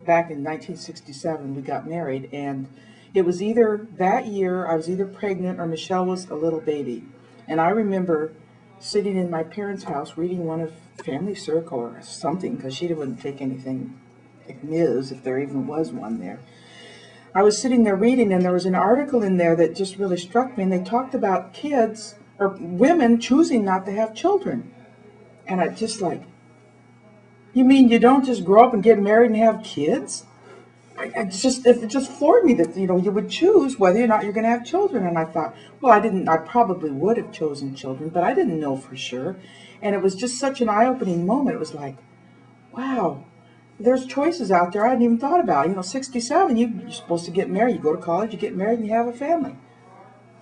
back in 1967, we got married, and it was either that year I was either pregnant or Michelle was a little baby. And I remember sitting in my parents' house reading one of Family Circle or something, because she wouldn't take anything news if there even was one there. I was sitting there reading, and there was an article in there that just really struck me, and they talked about kids or women choosing not to have children. And I just like, you mean you don't just grow up and get married and have kids? It just floored me that, you would choose whether or not you're going to have children. And I thought, well, I probably would have chosen children, but I didn't know for sure. And it was just such an eye-opening moment. It was like, wow, there's choices out there I hadn't even thought about. 67, you're supposed to get married. You go to college, you get married, and you have a family.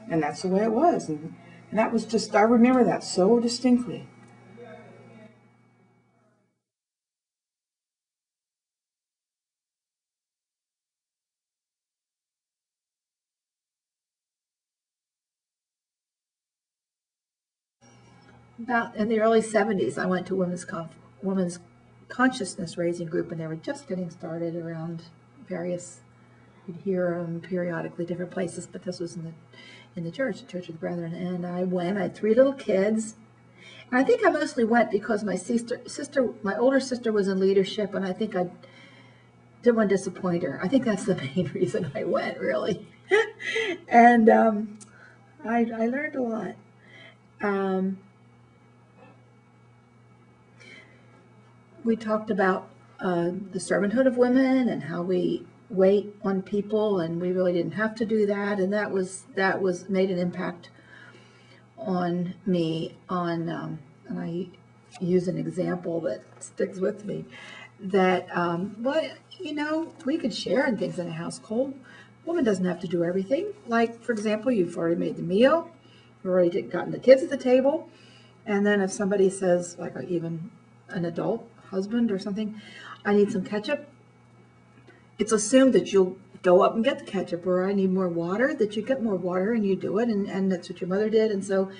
And that's the way it was. And that was just, I remember that so distinctly. About in the early 70s, I went to women's consciousness raising group, and they were just getting started around various, you'd hear them periodically different places, but this was in the Church of the Brethren. And I went. I had 3 little kids, and I think I mostly went because my older sister was in leadership, and I think I didn't want to disappoint her. I think that's the main reason I went, really. And I learned a lot. We talked about the servanthood of women and how we wait on people, and we really didn't have to do that. And that was made an impact on me. And I use an example that sticks with me. That we could share in things in a household. Woman doesn't have to do everything. Like, for example, you've already made the meal, you've already gotten the kids at the table, and then if somebody says, like even an adult husband or something, I need some ketchup, it's assumed that you'll go up and get the ketchup. Or I need more water, that you get more water and you do it, and that's what your mother did. And so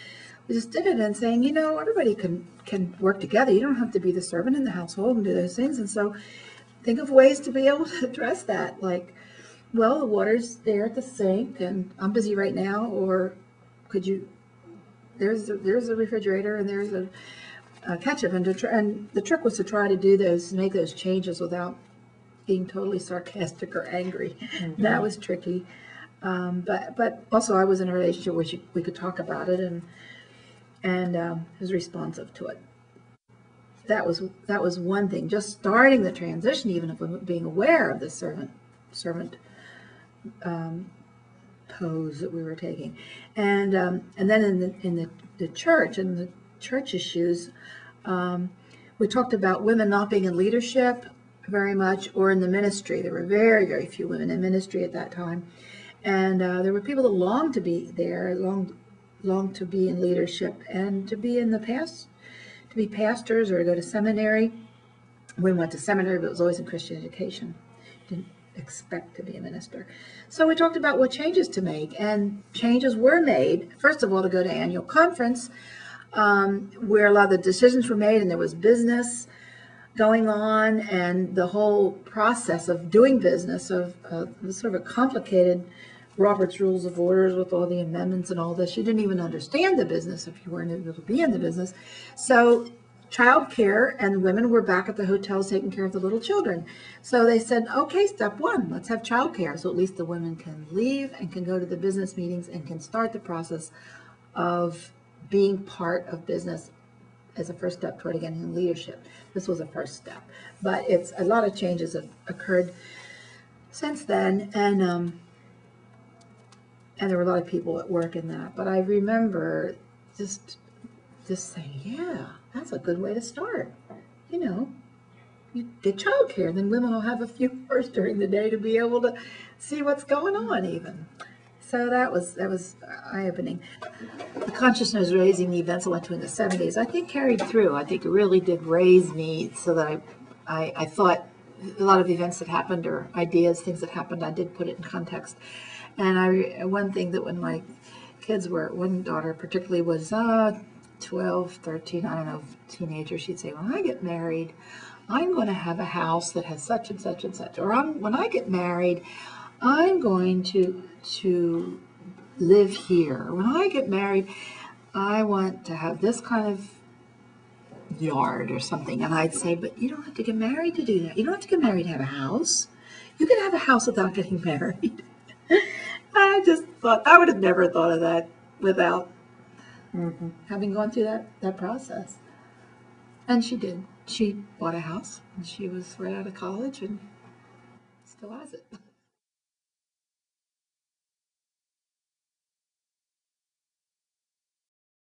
we just did it, and saying, everybody can work together. You don't have to be the servant in the household and do those things. And so think of ways to be able to address that, like, well, the water's there at the sink and I'm busy right now, or could you, there's a refrigerator and there's a ketchup, and the trick was to try to do those, make those changes without being totally sarcastic or angry. Mm-hmm. That was tricky, but also I was in a relationship where we could talk about it, and was responsive to it. That was one thing. Just starting the transition, even of being aware of the servant pose that we were taking, and then in the church and the church issues, we talked about women not being in leadership very much, or in the ministry. There were very, very few women in ministry at that time, and there were people that longed to be there, longed to be in leadership and to be in the past, to be pastors or to go to seminary. We went to seminary, but it was always in Christian education. Didn't expect to be a minister. So we talked about what changes to make, and changes were made. First of all, to go to annual conference, where a lot of the decisions were made, and there was business going on, and the whole process of doing business was sort of a complicated Robert's Rules of Orders with all the amendments and all this. You didn't even understand the business if you weren't able to be in the business. So child care, and women were back at the hotels taking care of the little children. So they said, okay, step 1, let's have child care. So at least the women can leave and can go to the business meetings and can start the process of being part of business as a first step toward getting in leadership. This was a first step, but it's a lot of changes have occurred since then, and there were a lot of people at work in that. But I remember just saying, yeah, that's a good way to start. You get childcare, then women will have a few hours during the day to be able to see what's going on even. So that was eye-opening. The consciousness raising events I went to in the 70s, I think carried through. I think it really did raise me, so that I thought a lot of events that happened, or ideas, things that happened, I did put it in context. And one thing that when my kids were, one daughter particularly was 12, 13, I don't know, teenager, she'd say, when I get married, I'm going to have a house that has such and such and such, or when I get married, I'm going to live here. When I get married, I want to have this kind of yard or something. And I'd say, but you don't have to get married to do that. You don't have to get married to have a house. You can have a house without getting married. I just thought, I would have never thought of that without having gone through that process. And she did. She bought a house, and she was right out of college and still has it.